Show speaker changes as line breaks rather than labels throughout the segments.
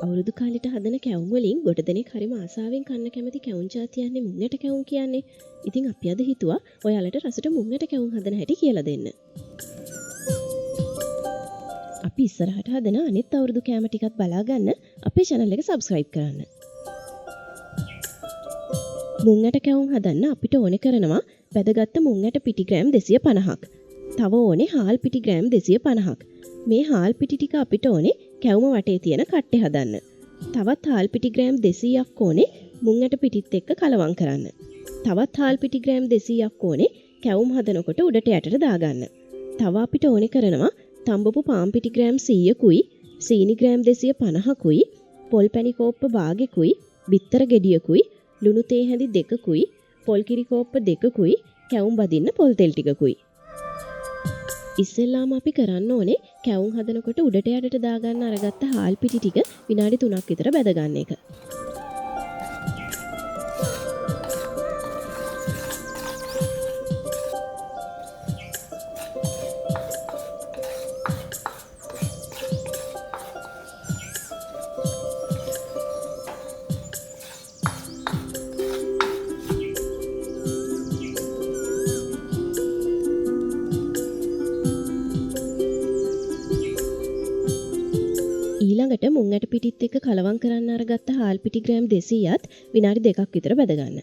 අවුරුදු කාලෙට හදන කැවුම් වලින් ගොඩ දෙනෙක් හරිම ආසාවෙන් කන්න කැමති කැවුම් జాතියන්නේ මුං ඇට කැවුම් කියන්නේ. ඉතින් අපි අද හිතුවා ඔයාලට රසට මුං ඇට කැවුම් හදන හැටි කියලා දෙන්න. අපි ඉස්සරහට හදන අනිත් අවුරුදු කැම ටිකත් බලා ගන්න අපේ channel එක subscribe කරන්න. මුං ඇට කැවුම් හදන්න අපිට ඕනේ කරනවා වැදගත් මුං ඇට පිටි ග්‍රෑම් 250ක්. තව ඕනේ හාල් පිටි ග්‍රෑම් 250ක්. මේ හාල් පිටි ටික අපිට ඕනේ කැවුම වටේ තියෙන කට්ටේ හදන්න. තවත් හාල් පිටි ග්‍රෑම් 200ක් ඕනේ මුං ඇට පිටිත් එක්ක කලවම් කරන්න. තවත් හාල් පිටි ග්‍රෑම් 200ක් ඕනේ කැවුම් හදනකොට උඩට යටට දාගන්න. තව අපිට ඕනේ කරනවා තඹපු පාන් පිටි ග්‍රෑම් 100කුයි, සීනි ග්‍රෑම් 250කුයි, පොල් පැණි කෝප්ප භාගෙකුයි, බිත්තර ගෙඩියකුයි, ලුණු තේ හැඳි 2කුයි, පොල් කිරි කෝප්ප 2කුයි, කැවුම් බදින්න පොල් තෙල් ටිකකුයි. ඉස්සෙල්ලාම අපි කරන්න ඕනේ කැවුම් හදනකොට උඩට යටට දාගන්න අරගත්ත හාල් පිටි ටික විනාඩි 3ක් විතර බැද ගන්න එක. ඊළඟට මුං ඇට පිටිත් එක්ක කලවම් කරන්න අරගත්ත හාල් පිටි ග්‍රෑම් 200ත් විනාඩි 2ක් විතර බැද ගන්න.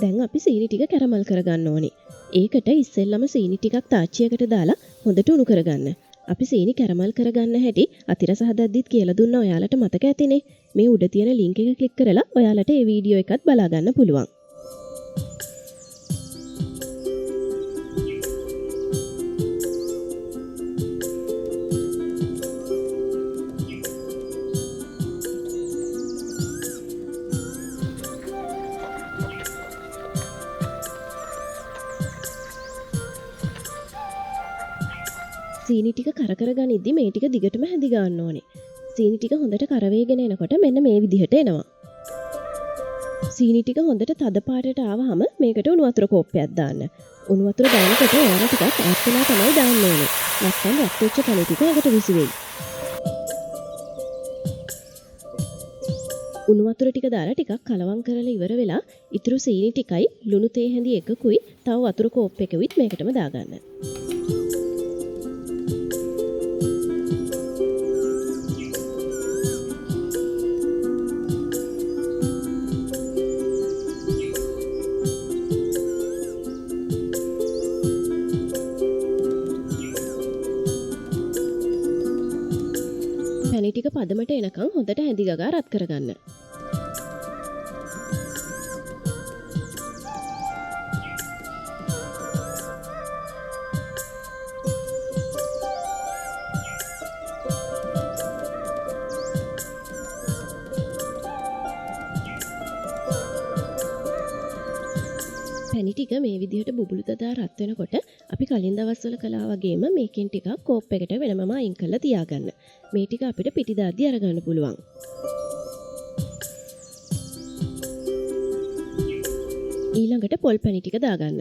දැන් අපි සීනි ටික කැරමල් කරගන්න ඕනේ. ඒකට ඉස්සෙල්ලම සීනි ටිකක් තාච්චියකට දාලා හොඳට උණු කරගන්න. අපි සීනි කැරමල් කරගන්න හැටි අතිරස හදද්දිත් කියලා දුන්නා ඔයාලට මතක ඇතිනේ. මේ උඩ තියෙන ලින්ක් එක ක්ලික් කරලා ඔයාලට ඒ වීඩියෝ එකත් බලා ගන්න පුළුවන්. සීනි ටික කර ගනිද්දි මේ ටික දිගටම හැදි ගන්න ඕනේ. සීනි ටික හොඳට කරවේගෙන එනකොට මෙන්න මේ විදිහට එනවා. සීනි ටික හොඳට තද පාටට ආවහම මේකට උණු වතුර කෝප්පයක් දාන්න. උණු වතුර දානකොට ඔයාලා ටිකක් ඈත් වෙලා තමයි දාන්න ඕනේ. නැත්නම් රත් වෙච්ච කණි ටික එකට විසි වෙයි. උණු වතුර ටික දාලා ටිකක් කලවම් කරලා ඉවර වෙලා ඉතුරු සීනි ටිකයි ලුණු තේ හැඳි එකකුයි තව වතුර කෝප්පයකවිත් මේකටම දාගන්න. පැණි ටික පදමට එනකන් හොඳට හැඳි ගගා රත් කරගන්න. පැණි ටික මේ විදිහට බුබුලු දදා රත් වෙනකොට අපි කලින් දවස්වල කළා වගේම මේකෙන් ටිකක් කෝප් එකට වෙනමම අයින් කරලා තියාගන්න. මේ ටික අපිට පිටි දාද්දි අරගන්න පුළුවන්. ඊළඟට පොල් පැණි ටික දාගන්න.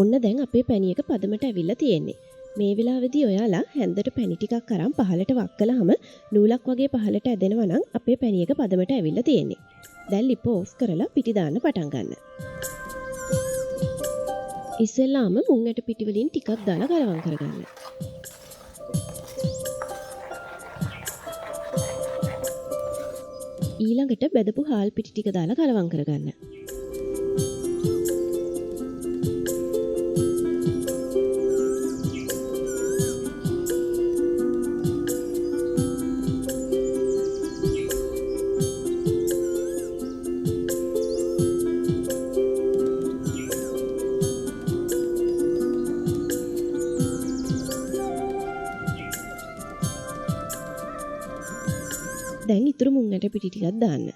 ඔන්න දැන් අපේ පැණි එක පදමට ඇවිල්ලා තියෙන්නේ. මේ වෙලාවේදී ඔයාලා හැන්දට පැණි ටිකක් අරන් පහලට වක් කළාම නූලක් වගේ පහලට ඇදෙනවා නම් අපේ පැණි එක පදමට ඇවිල්ලා තියෙන්නේ. දැන් ලිප ඕෆ් කරලා පිටි දාන්න පටන් ගන්න. ඉස්සෙල්ලාම මුං ඇට පිටි වලින් ටිකක් දාලා කලවම් කරගන්න. ඊළඟට බෙදපු හාල් පිටි ටික දාලා කලවම් කරගන්න. ඇට පිටි ටිකක් දාන්න.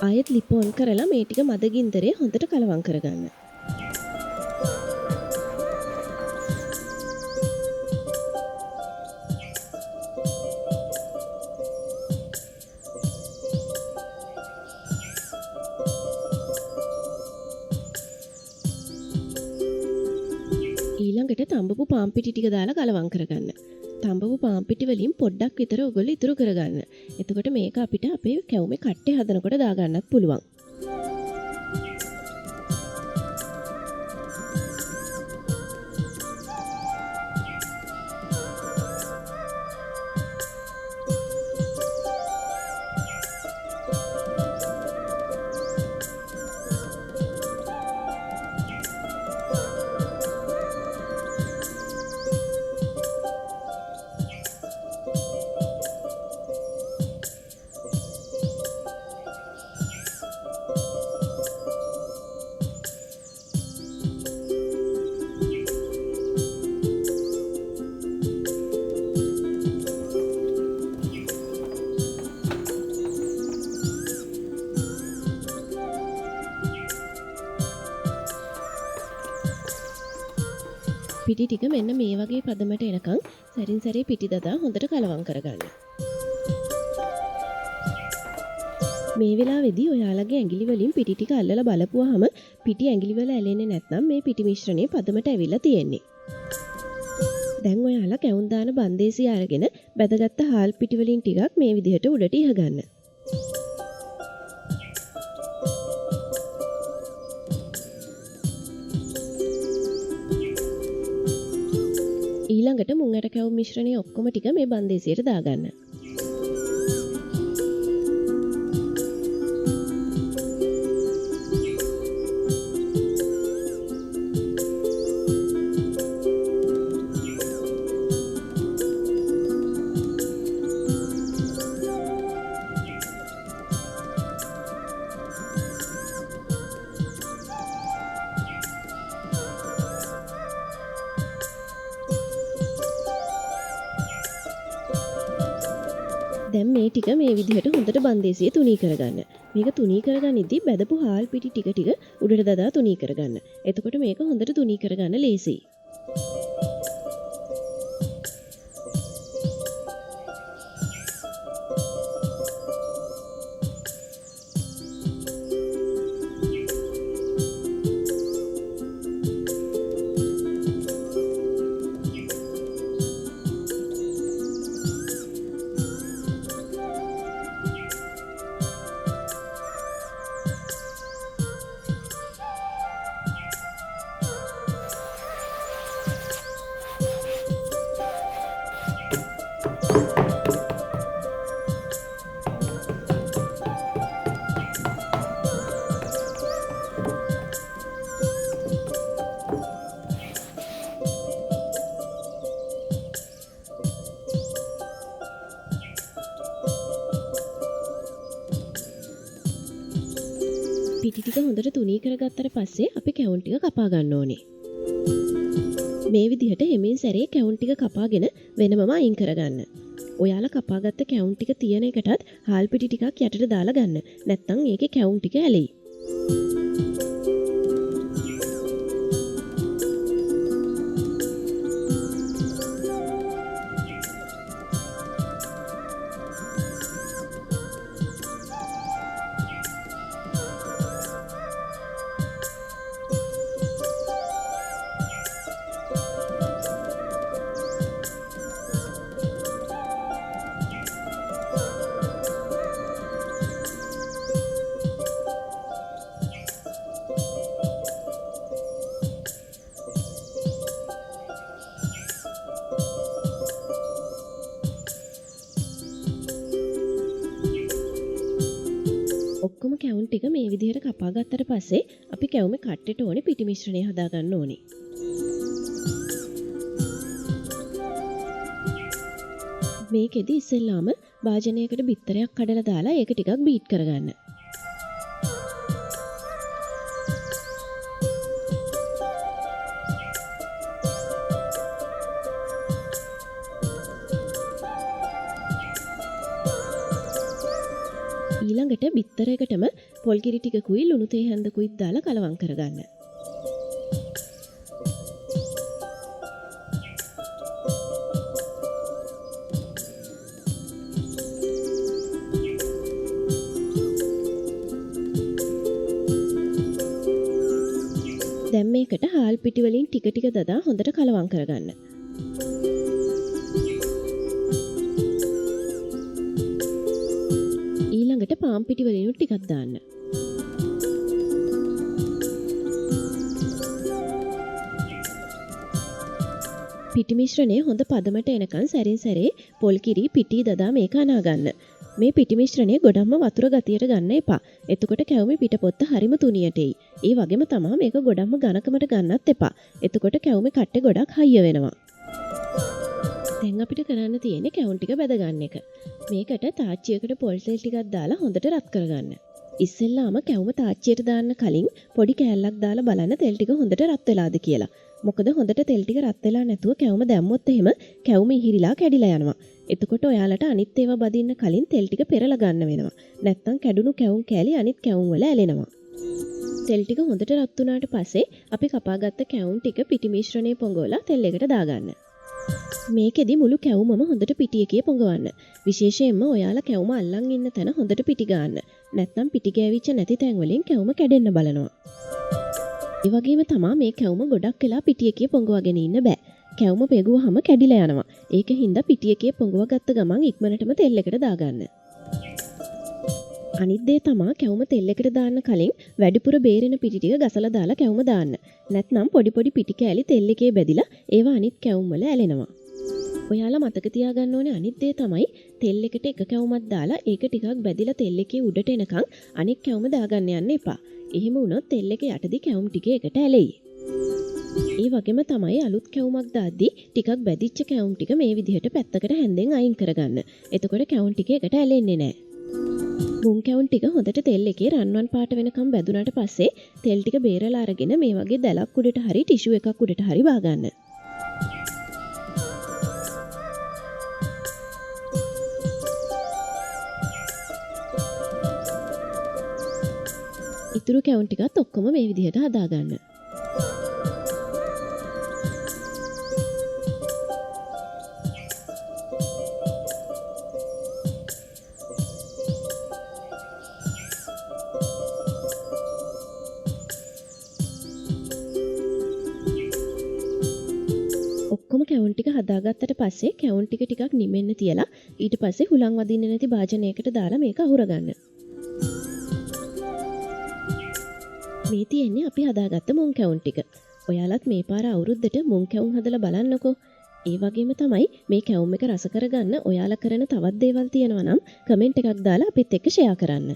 ආයෙත් ලිප ඔන් කරලා මේ ටික මද ගින්දරේ හොඳට කලවම් කරගන්න. ඊළඟට තඹපු පාන් පිටි ටික දාලා කලවම් කරගන්න. තඹපු පාන් පිටි වලින් පොඩ්ඩක් විතර ඔයගොල්ලෝ ඉතුරු කරගන්න. එතකොට මේක අපිට අපේ කැවුමේ කට්ටේ හදනකොට දාගන්නත් පුළුවන්. පිටි ටික මෙන්න මේ වගේ පදමට එනකන් සැරින් සැරේ පිටි දදා හොඳට කලවම් කරගන්න. මේ වෙලාවේදී ඔයාලගේ ඇඟිලි වලින් පිටි ටික අල්ලලා බලපුවාම පිටි ඇඟිලි වල ඇලෙන්නේ නැත්නම් මේ පිටි මිශ්‍රණය පදමට ඇවිල්ලා තියෙන්නේ. දැන් ඔයාලා කැවුම් දාන බන්දේසිය අරගෙන බැදගත්ත හාල් පිටි වලින් ටිකක් මේ විදිහට උඩට ඉහ ගන්න. ඊළඟට මුං ඇට කැවුම් මිශ්‍රණය ඔක්කොම ටික මේ බන්දේසියට දාගන්න. දැන් මේ ටික මේ විදිහට හොඳට බන්දේසිය තුනී කරගන්න. මේක තුනී කරගනිද්දී බැදපු හාල් පිටි ටික ටික උඩට දදා තුනී කරගන්න. එතකොට මේක හොඳට තුනී කරගන්න ලේසියි. පිටි ටික හොඳට තුනී කරගත්තට පස්සේ අපි කැවුම් ටික කපා ගන්න ඕනේ. මේ විදිහට හැමින් සැරේ කැවුම් ටික කපාගෙන වෙනමම අයින් කරගන්න. ඔයාලා කපාගත්ත කැවුම් ටික තියෙන එකටත් හාල් පිටි ටිකක් යටට දාලා ගන්න. නැත්නම් ඒකේ කැවුම් ටික ඇලෙයි. ඔක්කොම කැවුම් ටික මේ විදිහට කපා ගත්තට පස්සේ අපි කැවුමේ කට්ටෙට ඕනේ පිටි මිශ්‍රණය හදා ගන්න ඕනේ. මේකෙදි ඉස්සෙල්ලාම වාජනයකට බිත්තරයක් කඩලා දාලා ඒක ටිකක් බීට් කරගන්න. ඊළඟට බිත්තරයකටම පොල් කිරි ටිකකුයි ලුණු තේ හැන්දකුයි දාලා කලවම් කරගන්න. දැන් මේකට හාල් පිටි වලින් ටික ටික දදා හොඳට කලවම් කරගන්න. ඊළඟට පාන් පිටි වලින් ටිකක් දාන්න. පිටි මිශ්‍රණය හොඳ පදමට එනකන් සැරින් සැරේ පොල් කිරි පිටි දදා මේක අනා ගන්න. මේ පිටි මිශ්‍රණය ගොඩක්ම වතුර ගතියට ගන්න එපා. එතකොට කැවුමේ පිටපොත්ත හරිම තුනියට එයි. ඒ වගේම තමයි මේක ගොඩක්ම ඝනකමට ගන්නත් එපා. එතකොට කැවුමේ කට්ටේ ගොඩක් හයිය වෙනවා. දැන් අපිට කරන්න තියෙන්නේ කැවුම් ටික බැද ගන්න එක. මේකට තාච්චියකට පොල් තෙල් ටිකක් දාලා හොඳට රත් කරගන්න. ඉස්සෙල්ලාම කැවුම තාච්චියට දාන්න කලින් පොඩි කෑල්ලක් දාලා බලන්න තෙල් ටික හොඳට රත් වෙලාද කියලා. මොකද හොඳට තෙල් ටික රත් වෙලා නැතුව කැවුම දැම්මොත් එහෙම කැවුම ඉහිරිලා කැඩිලා යනවා. එතකොට ඔයාලට අනිත් ඒවා බදින්න කලින් තෙල් ටික පෙරලා ගන්න වෙනවා. නැත්තම් කැඩුණු කැවුම් කෑලි අනිත් කැවුම් වල ඇලෙනවා. තෙල් ටික හොඳට රත් වුණාට පස්සේ අපි කපාගත්ත කැවුම් ටික පිටි මිශ්‍රණේ පොඟවලා තෙල් එකට දාගන්න. මේකෙදි මුළු කැවුමම හොඳට පිටි එකේ පොඟවන්න. විශේෂයෙන්ම ඔයාලා කැවුම අල්ලන් ඉන්න තැන හොඳට පිටි ගන්න. නැත්නම් පිටි ගෑවිච්ච නැති තැන් වලින් කැවුම කැඩෙන්න බලනවා. ඒ වගේම තමයි මේ කැවුම ගොඩක් වෙලා පිටි එකේ පොඟවගෙන ඉන්න බෑ. කැවුම පෙගුවහම කැඩිලා යනවා. ඒකින්ද පිටි එකේ පොඟව ගත්ත ගමන් ඉක්මනටම තෙල් එකට දාගන්න. අනිත් දේ තමයි කැවුම තෙල් එකට දාන්න කලින් වැඩිපුර බේරෙන පිටි ටික ගසලා දාලා කැවුම දාන්න. නැත්නම් පොඩි පොඩි පිටි කෑලි තෙල් එකේ බැදිලා ඒවා අනිත් කැවුම් වල ඇලෙනවා. ඔයාලා මතක තියාගන්න ඕනේ අනිත් දේ තමයි තෙල් එකට එක කැවුමක් දාලා ඒක ටිකක් බැදිලා තෙල් එකේ උඩට එනකන් අනිත් කැවුම දාගන්න යන්න එපා. එහෙම වුණොත් තෙල් එක යටදී කැවුම් ටික එකට ඇලෙයි. ඒ වගේම තමයි අලුත් කැවුමක් දාද්දී ටිකක් බැදිච්ච කැවුම් ටික මේ විදිහට පැත්තකට හැන්දෙන් අයින් කරගන්න. එතකොට කැවුම් ටික එකට ඇලෙන්නේ නැහැ. මුං කැවුම් ටික හොඳට තෙල් එකේ රන්වන් පාට වෙනකම් බැදුනට පස්සේ තෙල් ටික බේරලා අරගෙන මේ වගේ දැලක් උඩට හරි ටිෂු එකක් උඩට හරි බාගන්න. ඉතුරු කැවුම් ටිකත් ඔක්කොම මේ විදිහට හදාගන්න. ඔක්කොම කැවුම් ටික හදාගත්තට පස්සේ කැවුම් ටික ටිකක් නිමෙන්න තියලා ඊට පස්සේ හුලං වදින්නේ නැති භාජනයකට දාලා මේක අහුරගන්න. මේ තියෙන්නේ අපි හදාගත්ත මුං කැවුම් ටික. ඔයාලත් මේ පාර අවුරුද්දට මුං කැවුම් හදලා බලන්නකෝ. ඒ වගේම තමයි මේ කැවුම් එක රස කරගන්න ඔයාලා කරන තවත් දේවල් තියෙනවා නම් කමෙන්ට් එකක් දාලා අපිත් එක්ක ෂෙයා කරන්න.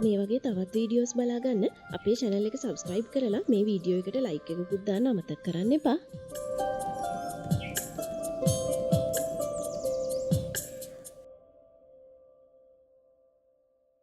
මේ වගේ තවත් වීඩියෝස් බලා ගන්න අපේ channel එක subscribe කරලා මේ වීඩියෝ එකට like එකකුත් දාන්න අමතක කරන්න එපා.